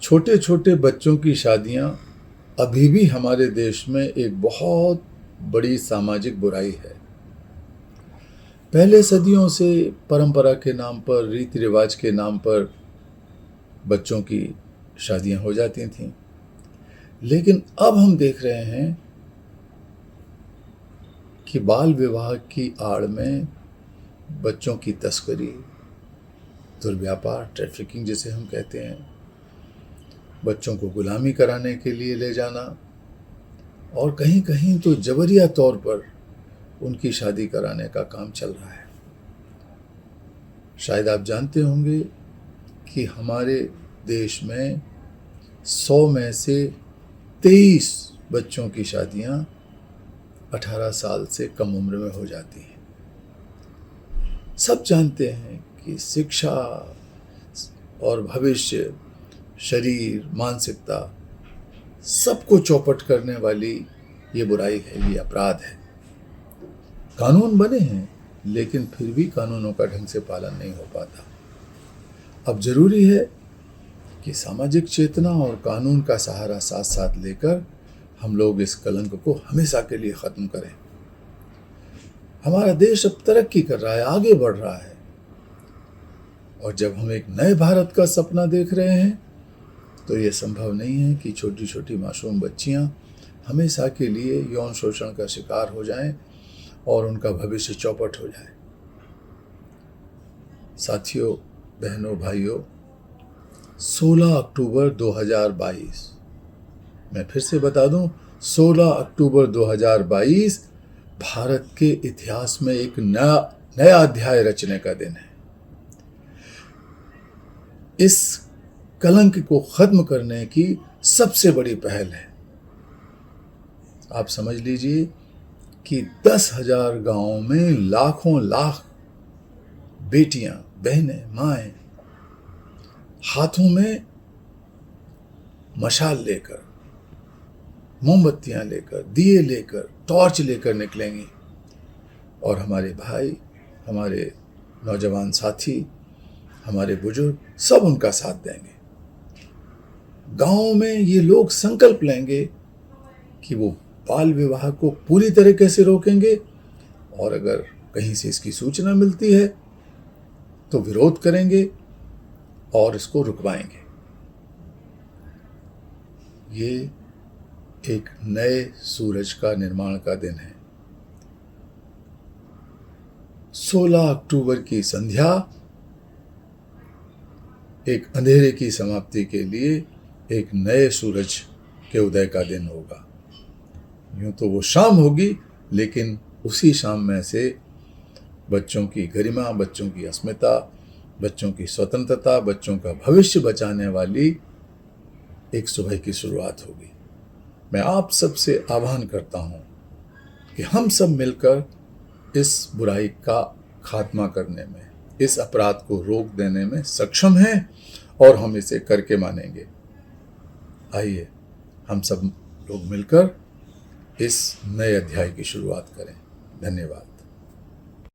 छोटे छोटे बच्चों की शादियां अभी भी हमारे देश में एक बहुत बड़ी सामाजिक बुराई है। पहले सदियों से परंपरा के नाम पर, रीति रिवाज के नाम पर बच्चों की शादियां हो जाती थीं, लेकिन अब हम देख रहे हैं कि बाल विवाह की आड़ में बच्चों की तस्करी, दुर्व्यापार, ट्रैफिकिंग जिसे हम कहते हैं, बच्चों को गुलामी कराने के लिए ले जाना और कहीं कहीं तो जबरिया तौर पर उनकी शादी कराने का काम चल रहा है। शायद आप जानते होंगे कि हमारे देश में 100 में से 23 बच्चों की शादियां 18 साल से कम उम्र में हो जाती हैं। सब जानते हैं कि शिक्षा और भविष्य, शरीर, मानसिकता सबको चौपट करने वाली ये बुराई है, ये अपराध है। कानून बने हैं, लेकिन फिर भी कानूनों का ढंग से पालन नहीं हो पाता। अब जरूरी है कि सामाजिक चेतना और कानून का सहारा साथ साथ लेकर हम लोग इस कलंक को हमेशा के लिए खत्म करें। हमारा देश अब तरक्की कर रहा है, आगे बढ़ रहा है, और जब हम एक नए भारत का सपना देख रहे हैं तो ये संभव नहीं है कि छोटी छोटी मासूम बच्चियां हमेशा के लिए यौन शोषण का शिकार हो जाएं और उनका भविष्य चौपट हो जाए। साथियों, बहनों, भाइयों, 16 अक्टूबर 2022, मैं फिर से बता दूं, 16 अक्टूबर 2022 भारत के इतिहास में एक नया अध्याय रचने का दिन है। इस कलंक को खत्म करने की सबसे बड़ी पहल है। आप समझ लीजिए कि 10,000 गांवों में लाखों लाख बेटियां, बहनें, माएं हाथों में मशाल लेकर, मोमबत्तियां लेकर, दिए लेकर, टॉर्च लेकर निकलेंगी और हमारे भाई, हमारे नौजवान साथी, हमारे बुजुर्ग सब उनका साथ देंगे। गांव में ये लोग संकल्प लेंगे कि वो बाल विवाह को पूरी तरीके से रोकेंगे और अगर कहीं से इसकी सूचना मिलती है तो विरोध करेंगे और इसको रुकवाएंगे। ये एक नए सूरज का निर्माण का दिन है। 16 अक्टूबर की संध्या एक अंधेरे की समाप्ति के लिए एक नए सूरज के उदय का दिन होगा। यूं तो वो शाम होगी, लेकिन उसी शाम में से बच्चों की गरिमा, बच्चों की अस्मिता, बच्चों की स्वतंत्रता, बच्चों का भविष्य बचाने वाली एक सुबह की शुरुआत होगी। मैं आप सबसे आह्वान करता हूं कि हम सब मिलकर इस बुराई का खात्मा करने में, इस अपराध को रोक देने में सक्षम हैं और हम इसे करके मानेंगे। आइए हम सब लोग मिलकर इस नए अध्याय की शुरुआत करें। धन्यवाद।